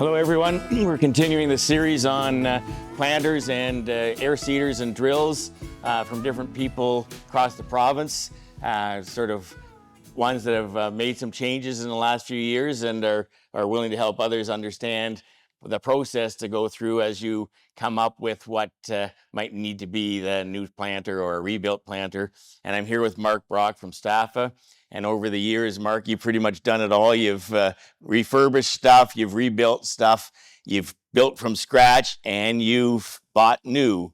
Hello everyone, we're continuing the series on planters and air seeders and drills from different people across the province, sort of ones that have made some changes in the last few years and are willing to help others understand the process to go through as you come up with what might need to be the new planter or a rebuilt planter. And I'm here with Mark Brock from Staffa. And over the years, Mark, you've pretty much done it all. You've refurbished stuff, you've rebuilt stuff, you've built from scratch, and you've bought new.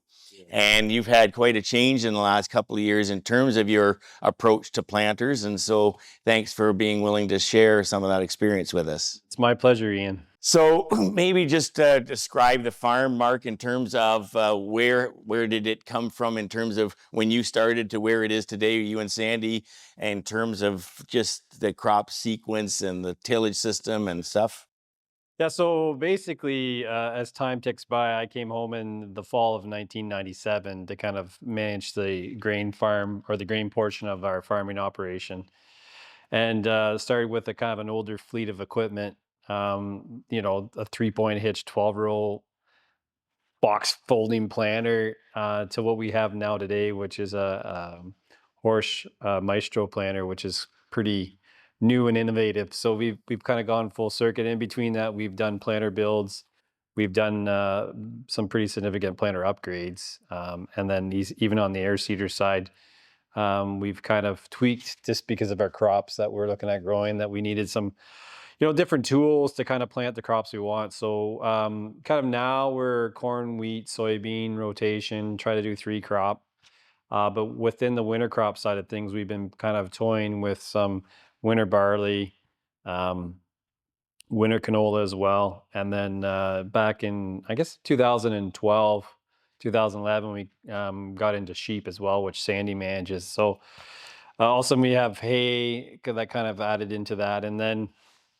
And you've had quite a change in the last couple of years in terms of your approach to planters. And so thanks for being willing to share some of that experience with us. It's my pleasure, Ian. So maybe just describe the farm, Mark, in terms of where did it come from in terms of when you started to where it is today, you and Sandy, in terms of just the crop sequence and the tillage system and stuff? Yeah, so basically, as time ticks by, I came home in the fall of 1997 to kind of manage the grain farm or the grain portion of our farming operation. And started with a kind of an older fleet of equipment, a 3-point hitch 12-row box folding planter to what we have now today, which is a Horsch Maestro planter, which is pretty new and innovative. So we've kind of gone full circuit. In between that, we've done planter builds. We've done some pretty significant planter upgrades, and then even on the air seeder side, we've kind of tweaked just because of our crops that we're looking at growing. That we needed some different tools to kind of plant the crops we want. So kind of now we're corn, wheat, soybean rotation, try to do 3 crop. But within the winter crop side of things, we've been kind of toying with some winter barley, winter canola as well. And then back in, I guess, 2012, 2011, we got into sheep as well, which Sandy manages. So also we have hay that kind of added into that. And then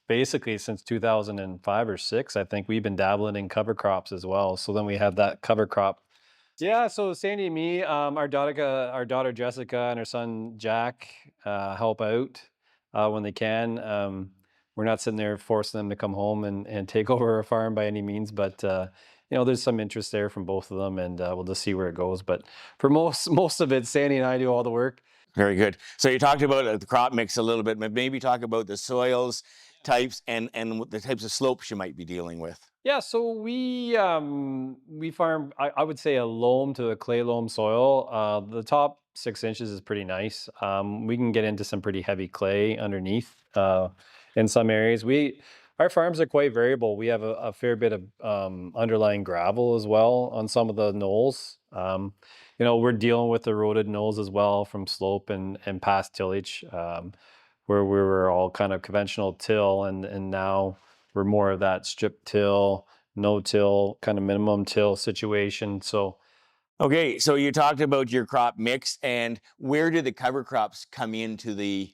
basically since 2005 or 6, I think we've been dabbling in cover crops as well. So then we have that cover crop. Yeah, so Sandy and me, our daughter Jessica and our son Jack help out when they can. We're not sitting there forcing them to come home and take over our farm by any means, but there's some interest there from both of them, and we'll just see where it goes. But for most of it, Sandy and I do all the work. Very good. So you talked about the crop mix a little bit, but maybe talk about the soils types and the types of slopes you might be dealing with. Yeah, so we farm, I would say, a loam to a clay loam soil. The top 6 inches is pretty nice. We can get into some pretty heavy clay underneath in some areas. Our farms are quite variable. We have a fair bit of underlying gravel as well on some of the knolls. We're dealing with eroded knolls as well from slope and past tillage, where we were all kind of conventional till, and now we're more of that strip till, no till, kind of minimum till situation. So, okay, so you talked about your crop mix, and where do the cover crops come into the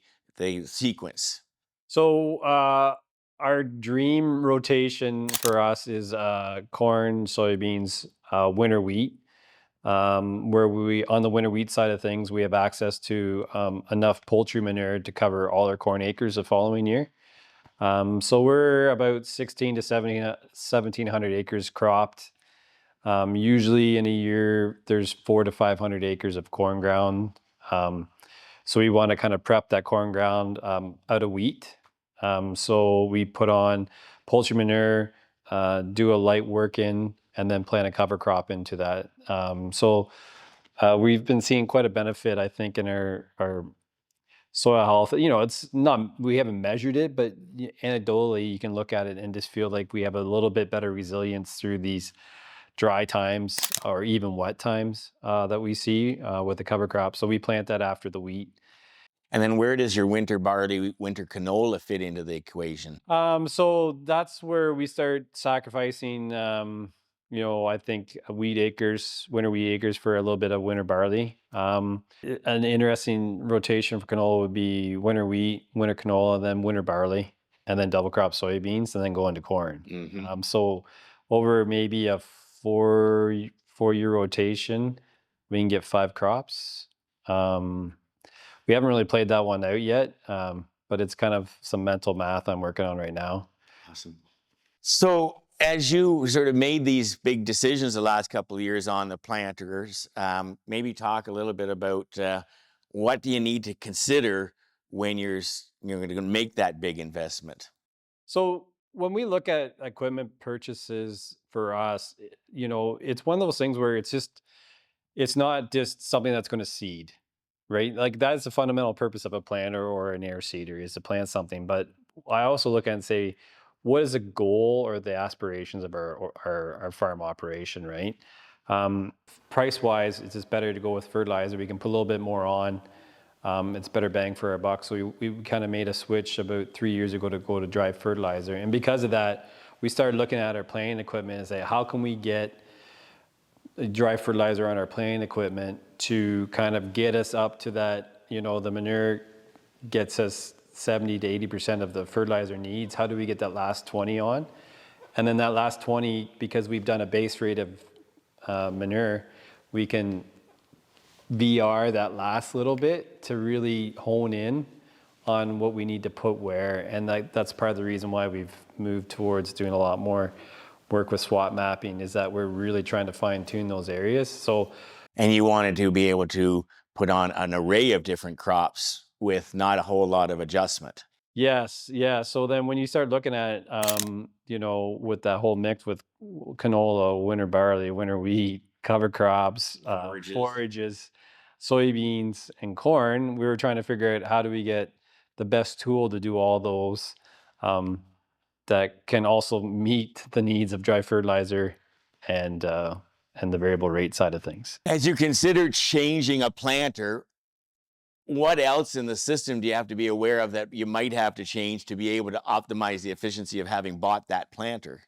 sequence? So our dream rotation for us is corn, soybeans, winter wheat. Where on the winter wheat side of things, we have access to enough poultry manure to cover all our corn acres the following year. So we're about 16 to 1,700 acres cropped. Usually in a year, there's 400 to 500 acres of corn ground. So we want to kind of prep that corn ground out of wheat. So we put on poultry manure, do a light work in, and then plant a cover crop into that. So we've been seeing quite a benefit, I think, in our soil health. It's not, we haven't measured it, but anecdotally, you can look at it and just feel like we have a little bit better resilience through these dry times or even wet times that we see with the cover crop. So we plant that after the wheat. And then where does your winter barley, winter canola fit into the equation? So that's where we start sacrificing, I think winter wheat acres for a little bit of winter barley. An interesting rotation for canola would be winter wheat, winter canola, then winter barley, and then double crop soybeans, and then go into corn. Mm-hmm. So over maybe a four-year rotation, we can get 5 crops. We haven't really played that one out yet, but it's kind of some mental math I'm working on right now. Awesome. So As you sort of made these big decisions the last couple of years on the planters, maybe talk a little bit about what do you need to consider when you're going to make that big investment. So when we look at equipment purchases for us, it's one of those things where it's not just something that's going to seed, right? Like that's the fundamental purpose of a planter or an air seeder is to plant something. But I also look at and say, what is the goal or the aspirations of our farm operation, right? Price wise, it's just better to go with fertilizer. We can put a little bit more on. It's better bang for our buck. So we kind of made a switch about 3 years ago to go to dry fertilizer. And because of that, we started looking at our planting equipment and say, how can we get dry fertilizer on our planting equipment to kind of get us up to that, the manure gets us 70 to 80% of the fertilizer needs. How do we get that last 20 on? And then that last 20, because we've done a base rate of manure, we can VR that last little bit to really hone in on what we need to put where. And that's part of the reason why we've moved towards doing a lot more work with SWOT mapping, is that we're really trying to fine tune those areas. So, And you wanted to be able to put on an array of different crops with not a whole lot of adjustment. yes, yeah. So then when you start looking at, with that whole mix with canola, winter barley, winter wheat, cover crops, Forages. forages, soybeans, and corn, we were trying to figure out how do we get the best tool to do all those, um, that can also meet the needs of dry fertilizer and uh, and the variable rate side of things. As you consider changing a planter, what else in the system do you have to be aware of that you might have to change to be able to optimize the efficiency of having bought that planter?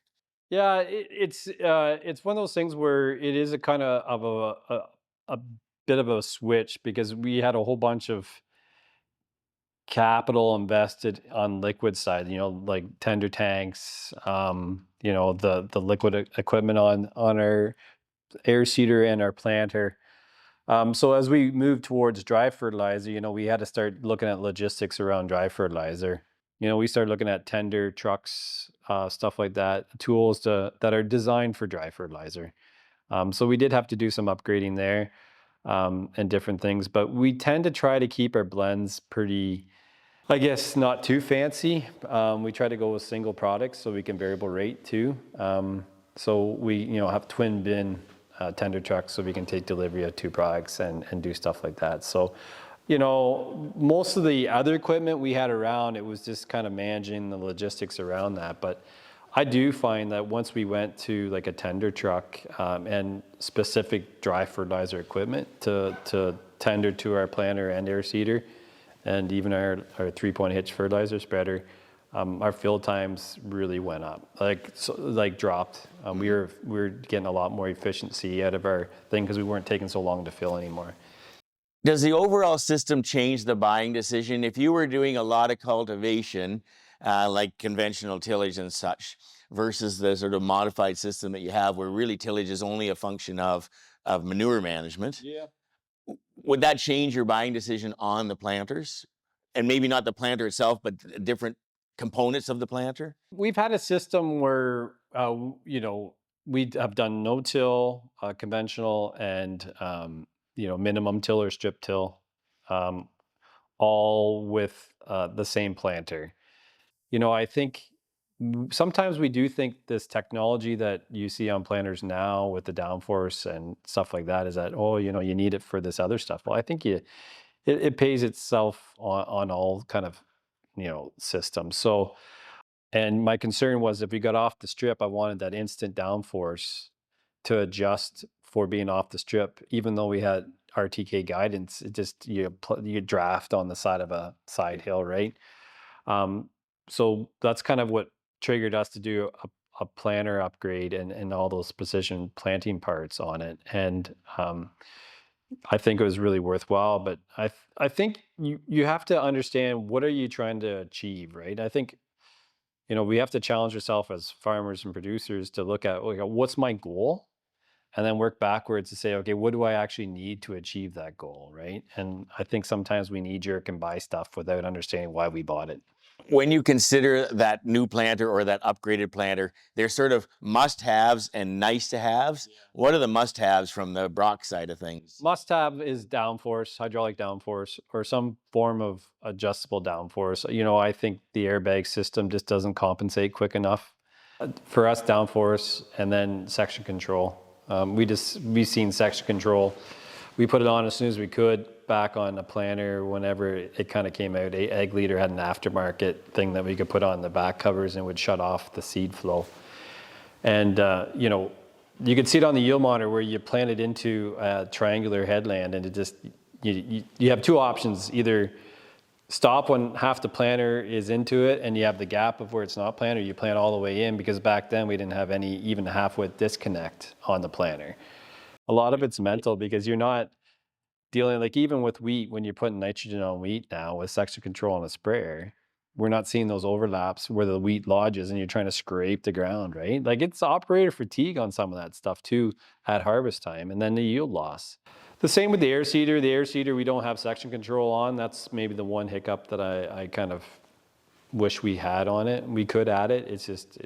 Yeah, it's one of those things where it is a kind of a bit of a switch because we had a whole bunch of capital invested on liquid side, like tender tanks, the liquid equipment on our air seeder and our planter. So as we move towards dry fertilizer, we had to start looking at logistics around dry fertilizer. We started looking at tender trucks, stuff like that, tools that are designed for dry fertilizer. So we did have to do some upgrading there, and different things, but we tend to try to keep our blends pretty, I guess, not too fancy. We try to go with single products so we can variable rate too. So we, have twin bin tender trucks so we can take delivery of two products and do stuff like that. So, most of the other equipment we had around, it was just kind of managing the logistics around that. But I do find that once we went to like a tender truck, and specific dry fertilizer equipment to tender to our planter and air seeder, and even our 3-point hitch fertilizer spreader, our fill times really went up, like dropped. We were getting a lot more efficiency out of our thing because we weren't taking so long to fill anymore. Does the overall system change the buying decision? If you were doing a lot of cultivation, like conventional tillage and such, versus the sort of modified system that you have, where really tillage is only a function of manure management, Yeah. would that change your buying decision on the planters? And maybe not the planter itself, but different components of the planter? We've had a system where, we have done no-till, conventional, and minimum till or strip till, um, all with the same planter. I think sometimes we do think this technology that you see on planters now with the downforce and stuff like that is that, oh, you need it for this other stuff. Well, I think it pays itself on all kind of systems. So, and my concern was if we got off the strip, I wanted that instant downforce to adjust for being off the strip, even though we had RTK guidance. It just you draft on the side of a side hill, right? Um, so that's kind of what triggered us to do a planter upgrade and all those precision planting parts on it. And I think it was really worthwhile. But I think you have to understand, what are you trying to achieve, right? I think we have to challenge ourselves as farmers and producers to look at, okay, what's my goal, and then work backwards to say, okay, what do I actually need to achieve that goal, right? And I think sometimes we knee jerk and buy stuff without understanding why we bought it. When you consider that new planter or that upgraded planter, there's sort of must-haves and nice-to-haves. What are the must-haves from the Brock side of things? Must have is downforce, hydraulic downforce, or some form of adjustable downforce. I think the airbag system just doesn't compensate quick enough. For us, downforce and then section control. We seen section control. We put it on as soon as we could back on a planter whenever it kind of came out. Egg Leader had an aftermarket thing that we could put on the back covers and would shut off the seed flow. And you could see it on the yield monitor where you plant it into a triangular headland, and it just you have two options: either stop when half the planter is into it and you have the gap of where it's not planted, or you plant all the way in, because back then we didn't have any even half-width disconnect on the planter. A lot of it's mental because you're not dealing, like even with wheat, when you're putting nitrogen on wheat now with section control on a sprayer, we're not seeing those overlaps where the wheat lodges and you're trying to scrape the ground, right? Like it's operator fatigue on some of that stuff too at harvest time, and then the yield loss. The same with the air seeder. The air seeder, we don't have section control on. That's maybe the one hiccup that I kind of wish we had on it. We could add it. It's just,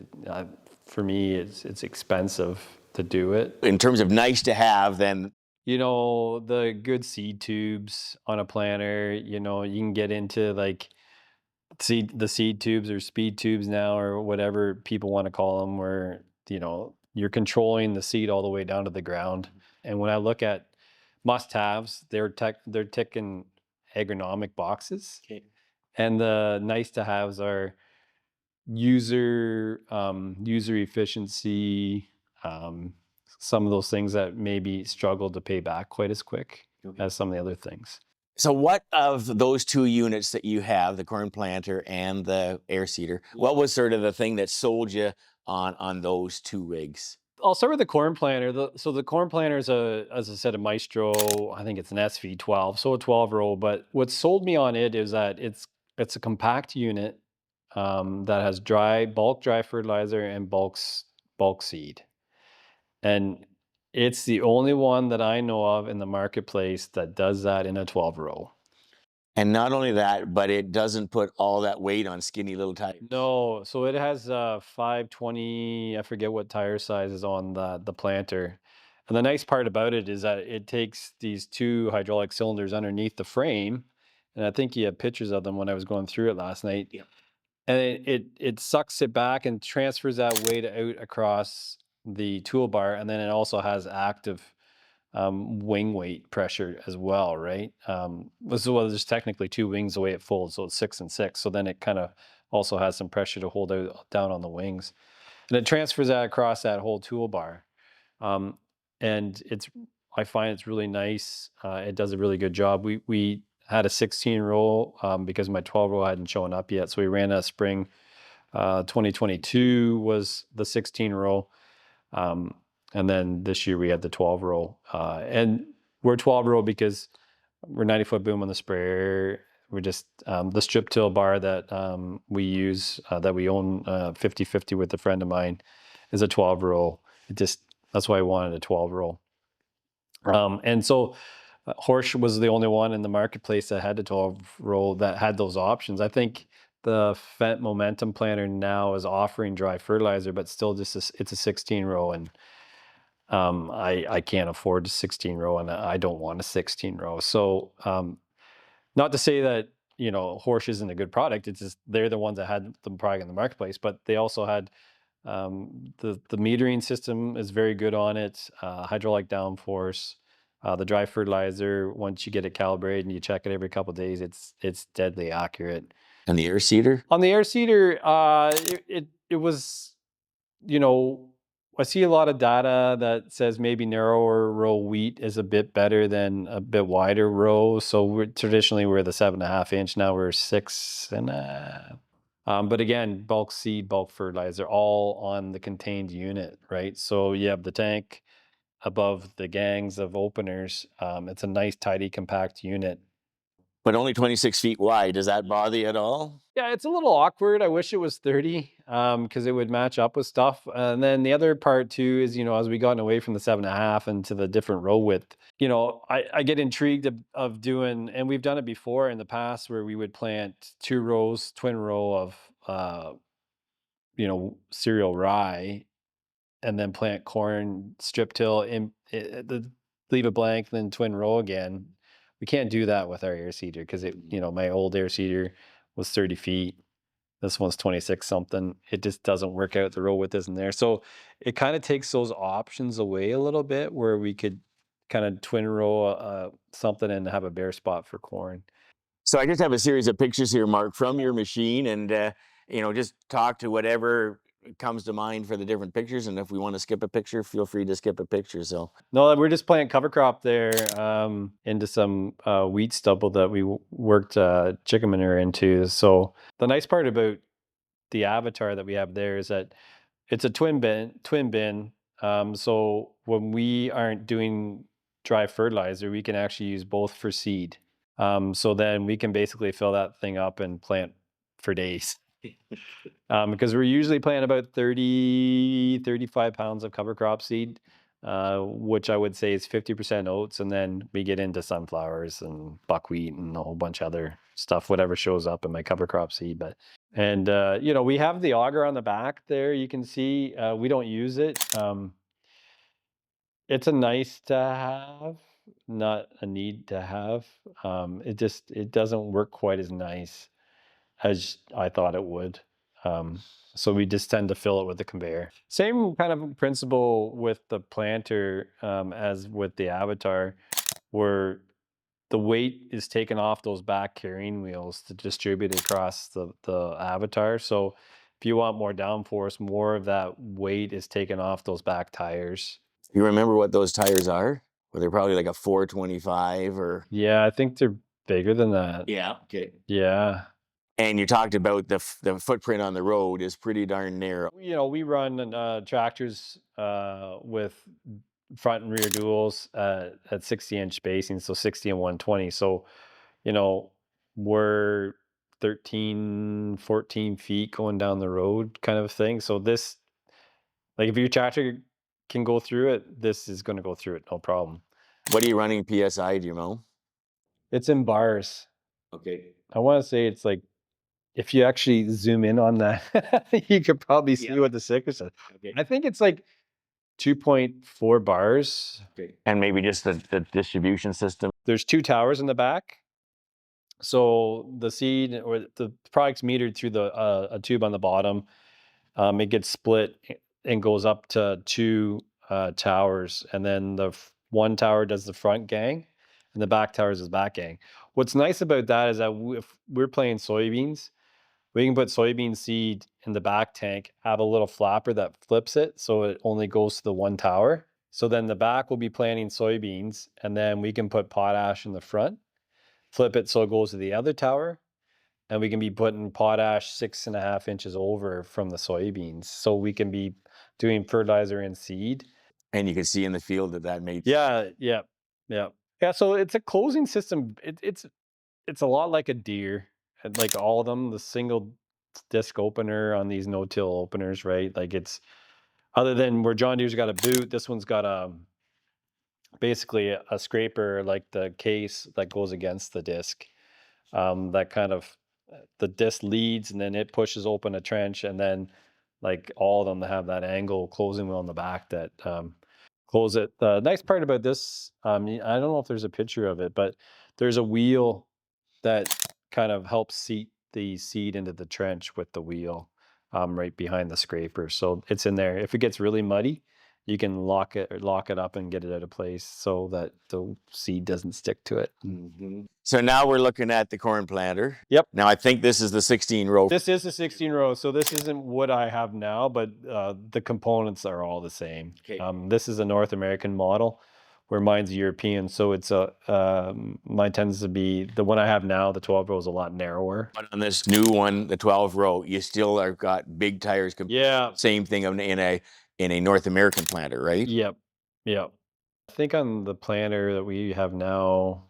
for me, it's expensive to do it. In terms of nice to have, then The good seed tubes on a planter, you can get into like the seed tubes or speed tubes now, or whatever people want to call them, where, you're controlling the seed all the way down to the ground. And when I look at must-haves, they're ticking agronomic boxes. okay. And the nice-to-haves are user efficiency, some of those things that maybe struggle to pay back quite as quick as some of the other things. So what of those two units that you have, the corn planter and the air seeder, what was sort of the thing that sold you on those two rigs? I'll start with the corn planter. So the corn planter is as I said, a Maestro. I think it's an SV12, so a 12-row. But what sold me on it is that it's a compact unit that has bulk dry fertilizer and bulk seed, and it's the only one that I know of in the marketplace that does that in a 12-row. And not only that, but it doesn't put all that weight on skinny little tires. No, so it has 520, I forget what tire size is on the planter. And the nice part about it is that it takes these two hydraulic cylinders underneath the frame, and I think you have pictures of them when I was going through it last night. Yeah. And it sucks it back and transfers that weight out across the toolbar, and then it also has active wing weight pressure as well, right? There's technically two wings the way it folds, so it's 6 and 6. So then it kind of also has some pressure to hold down on the wings, and it transfers that across that whole toolbar. And I find it's really nice. It does a really good job. We had a 16-row because my 12-row hadn't shown up yet, so we ran a spring. 2022 was the 16-row. And then this year we had the 12-row. And we're 12-row because we're 90-foot boom on the sprayer. We're just, the strip till bar that we use, that we own 50/50 with a friend of mine, is a 12-row. That's why I wanted a 12-row. And so Horsch was the only one in the marketplace that had a 12-row that had those options. I think the Fendt Momentum planter now is offering dry fertilizer, but still it's a 16-row, and I can't afford a 16-row, and I don't want a 16-row. So not to say that Horsch isn't a good product. It's just they're the ones that had the product in the marketplace, but they also had the metering system is very good on it. Hydraulic downforce, the dry fertilizer. Once you get it calibrated and you check it every couple of days, it's deadly accurate. And the air seeder? On the air seeder, it was, I see a lot of data that says maybe narrower row wheat is a bit better than a bit wider row. So traditionally we're the 7.5 inch. Now we're 6.5. But again, bulk seed, bulk fertilizer, all on the contained unit, right? So you have the tank above the gangs of openers. It's a nice, tidy, compact unit. But only 26 feet wide. Does that bother you at all? Yeah, it's a little awkward. I wish it was 30, because it would match up with stuff. And then the other part too is, as we gotten away from the 7.5 and to the different row width, I get intrigued of doing, and we've done it before in the past where we would plant 2 rows, twin row of, cereal rye, and then plant corn strip till leave it blank, then twin row again. We can't do that with our air seeder because my old air seeder was 30 feet. This one's 26 something. It just doesn't work out. The row width isn't there. So it kind of takes those options away a little bit where we could kind of twin row something and have a bare spot for corn. So I just have a series of pictures here, Mark, from your machine, and just talk to whatever comes to mind for the different pictures. And if we want to skip a picture, feel free to skip a picture. So No, we're just planting cover crop there, into some wheat stubble that we worked chicken manure into. So the nice part about the avatar that we have there is that it's a twin bin. So when we aren't doing dry fertilizer, we can actually use both for seed. So then we can basically fill that thing up and plant for days. Because we're usually planting about 35 pounds of cover crop seed, which I would say is 50% oats. And then we get into sunflowers and buckwheat and a whole bunch of other stuff, whatever shows up in my cover crop seed. And we have the auger on the back there. You can see we don't use it. It's a nice to have, not a need to have. It doesn't work quite as nice as I thought it would. So we just tend to fill it with the conveyor. Same kind of principle with the planter as with the Avatar, where the weight is taken off those back carrying wheels to distribute across the Avatar. So if you want more downforce, more of that weight is taken off those back tires. you remember what those tires are? Well, they're probably like a 425 or. Yeah, I think they're bigger than that. Yeah. Okay. Yeah. And you talked about the footprint on the road is pretty darn narrow. We run tractors with front and rear duals at 60-inch spacing, so 60 and 120. So, we're 13, 14 feet going down the road kind of thing. So this, like if your tractor can go through it, this is going to go through it, no problem. What are you running PSI, do you know? It's in bars. Okay. I want to say it's like, if you actually zoom in on that, you could probably see what the sticker says. Okay. I think it's like 2.4 bars. Okay. And maybe just the distribution system. There's 2 towers in the back. So the seed or the product's metered through a tube on the bottom. It gets split and goes up to 2 towers, and then one tower does the front gang, and the back tower does back gang. What's nice about that is that if we're playing soybeans, we can put soybean seed in the back tank, have a little flapper that flips it so it only goes to the one tower. So then the back will be planting soybeans, and then we can put potash in the front, flip it so it goes to the other tower, and we can be putting potash 6.5 inches over from the soybeans. So we can be doing fertilizer and seed. And you can see in the field that makes. Yeah. So it's a closing system. It's a lot like a deer, and like all of them, the single disc opener on these no-till openers, right? Like it's, other than where John Deere's got a boot, this one's got basically a scraper, like the case that goes against the disc. That kind of, the disc leads and then it pushes open a trench, and then like all of them have that angle closing wheel on the back that close it. The nice part about this, I don't know if there's a picture of it, but there's a wheel that kind of helps seat the seed into the trench with the wheel right behind the scraper. So it's in there. If it gets really muddy, you can lock it up and get it out of place so that the seed doesn't stick to it. Mm-hmm. So now we're looking at the corn planter. Yep. Now I think this is the 16 row. This is the 16 row. So this isn't what I have now, but the components are all the same. Okay. This is a North American model, where mine's a European. So it's mine tends to be, the one I have now, the 12 row, is a lot narrower. But on this new one, the 12 row, you still have got big tires. Yeah. Same thing in a North American planter, right? Yep. I think on the planter that we have now,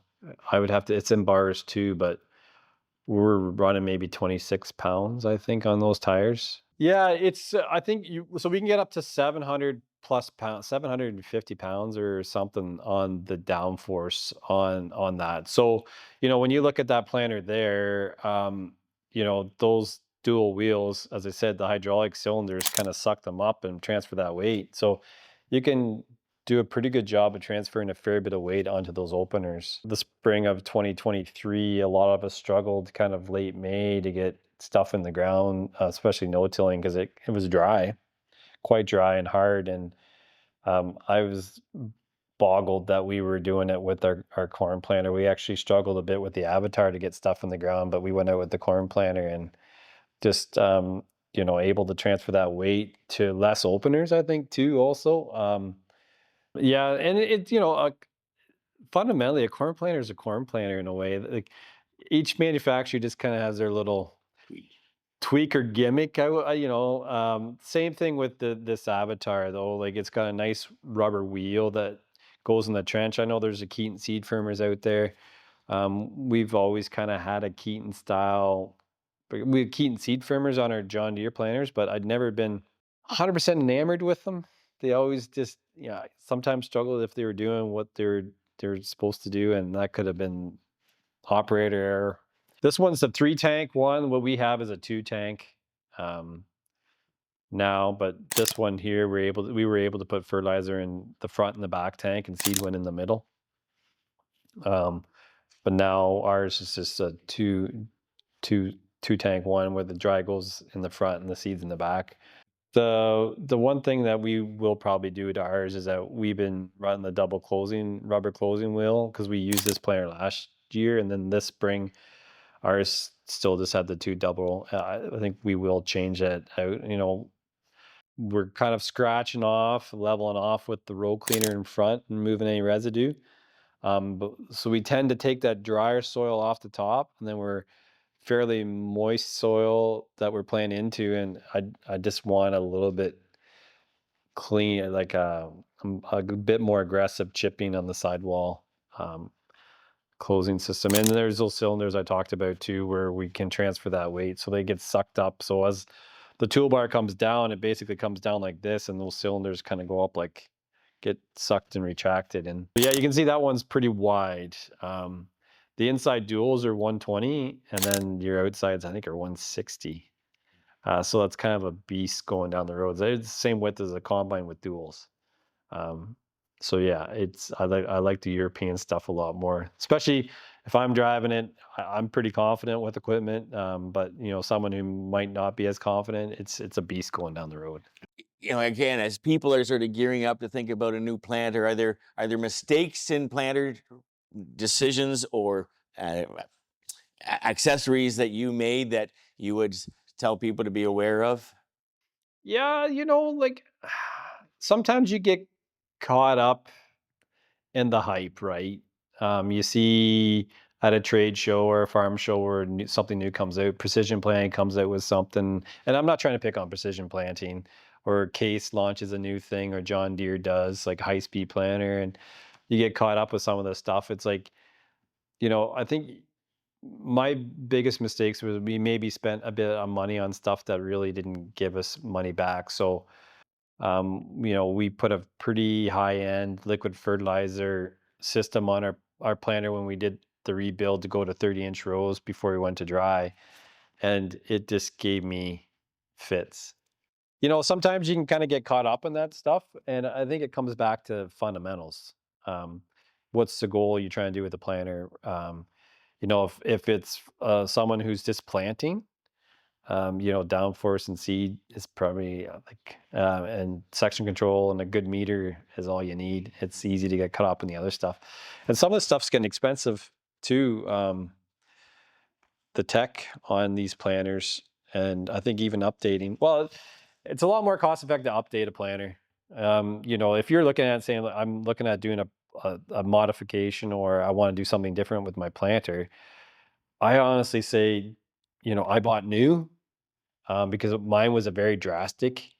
I would have to, it's in bars too, but we're running maybe 26 pounds, I think, on those tires. Yeah, it's, I think so we can get up to 700 plus pounds, 750 pounds or something on the downforce on that. So, when you look at that planter there, those dual wheels, as I said, the hydraulic cylinders kind of suck them up and transfer that weight. So you can do a pretty good job of transferring a fair bit of weight onto those openers. The spring of 2023, a lot of us struggled kind of late May to get stuff in the ground, especially no-tilling, because it was dry, quite dry and hard. And I was boggled that we were doing it with our corn planter. We actually struggled a bit with the Avatar to get stuff in the ground, but we went out with the corn planter and just able to transfer that weight to less openers, I think, too, also. Yeah, and fundamentally, a corn planter is a corn planter in a way. Like each manufacturer just kind of has their little tweak or gimmick. Same thing with this Avatar though. Like it's got a nice rubber wheel that goes in the trench. I know there's a Keaton seed firmers out there. We've always kind of had a Keaton style. We had Keaton seed firmers on our John Deere planters, but I'd never been 100% enamored with them. They always just, sometimes struggled if they were doing what they're supposed to do, and that could have been operator error. This one's a 3-tank one. What we have is a 2-tank um, now, but this one here, we were able to put fertilizer in the front and the back tank, and seed went in the middle. But now ours is just a two tank one where the dry goes in the front and the seeds in the back. The one thing that we will probably do to ours is that we've been running the double closing rubber closing wheel because we used this planter last year, and then this spring ours still just had the two double. I think we will change that out. We're kind of scratching off, leveling off with the row cleaner in front and moving any residue. So we tend to take that drier soil off the top, and then we're fairly moist soil that we're playing into, and I just want a little bit clean, like a bit more aggressive chipping on the sidewall closing system. And there's those cylinders I talked about too, where we can transfer that weight, so they get sucked up. So as the toolbar comes down, it basically comes down like this, and those cylinders kind of go up, like get sucked and retracted. And yeah, you can see that one's pretty wide. The inside duals are 120, and then your outsides, I think, are 160. So that's kind of a beast going down the roads. It's the same width as a combine with duals. Um, so yeah, I like the European stuff a lot more, especially if I'm driving it. I'm pretty confident with equipment, but someone who might not be as confident, it's a beast going down the road. Again, as people are sort of gearing up to think about a new planter, are there mistakes in planter decisions or accessories that you made that you would tell people to be aware of? Yeah, like sometimes you get caught up in the hype, right? You see at a trade show or a farm show where something new comes out, Precision Planting comes out with something, and I'm not trying to pick on Precision Planting, or Case launches a new thing, or John Deere does like high speed planter, and you get caught up with some of this stuff. It's like, I think my biggest mistakes was we maybe spent a bit of money on stuff that really didn't give us money back. So we put a pretty high-end liquid fertilizer system on our planter when we did the rebuild to go to 30-inch rows before we went to dry, and it just gave me fits. Sometimes you can kind of get caught up in that stuff, and I think it comes back to fundamentals. Um, what's the goal you're trying to do with the planter? If it's someone who's just planting, downforce and seed is probably and section control and a good meter is all you need. It's easy to get caught up in the other stuff. And some of the stuff's getting expensive too. The tech on these planners, and I think even updating, well, it's a lot more cost effective to update a planner. If you're looking at saying, I'm looking at doing a modification, or I want to do something different with my planter, I honestly say, I bought new because mine was a very drastic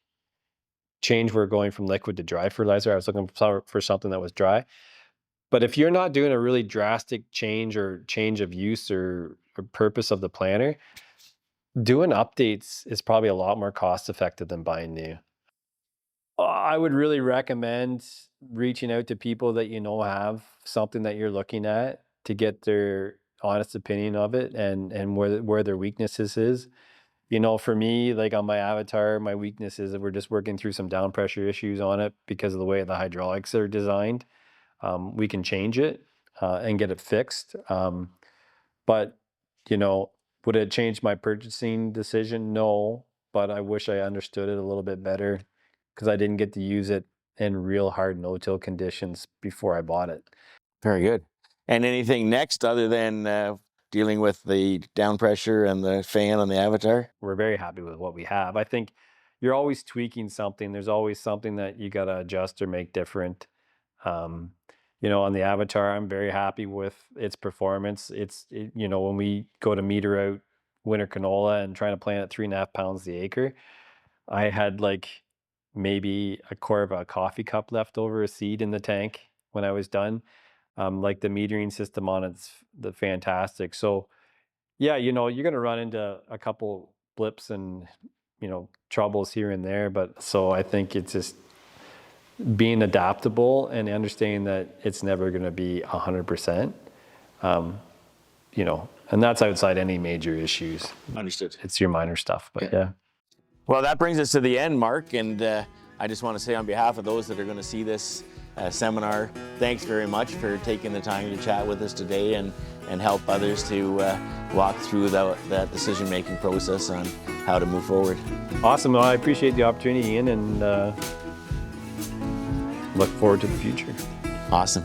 change. We're going from liquid to dry fertilizer. I was looking for something that was dry. But if you're not doing a really drastic change or change of use or purpose of the planter, doing updates is probably a lot more cost effective than buying new. I would really recommend reaching out to people that you know have something that you're looking at to get their honest opinion of it and where their weaknesses is. You know, for me, like on my Avatar, my weakness is that we're just working through some down pressure issues on it because of the way the hydraulics are designed. We can change it and get it fixed. But, you know, would it change my purchasing decision? No, but I wish I understood it a little bit better because I didn't get to use it in real hard no-till conditions before I bought it. Very good. And anything next other than dealing with the down pressure and the fan on the Avatar? We're very happy with what we have. I think you're always tweaking something. There's always something that you got to adjust or make different. Um, you know, on the Avatar, I'm very happy with its performance. You know, when we go to meter out winter canola and trying to plant at 3.5 pounds the acre, I had like maybe a quarter of a coffee cup left over a seed in the tank when I was done. Like the metering system on it's the fantastic. So yeah, you know, you're gonna run into a couple blips and troubles here and there, but so I think it's just being adaptable and understanding that it's never going to be 100%, and that's outside any major issues. Understood. It's your minor stuff, but Okay. yeah. Well, that brings us to the end, Mark, and I just want to say on behalf of those that are going to see this seminar, thanks very much for taking the time to chat with us today and help others to walk through that decision-making process on how to move forward. Awesome. Well, I appreciate the opportunity, Ian, and look forward to the future. Awesome.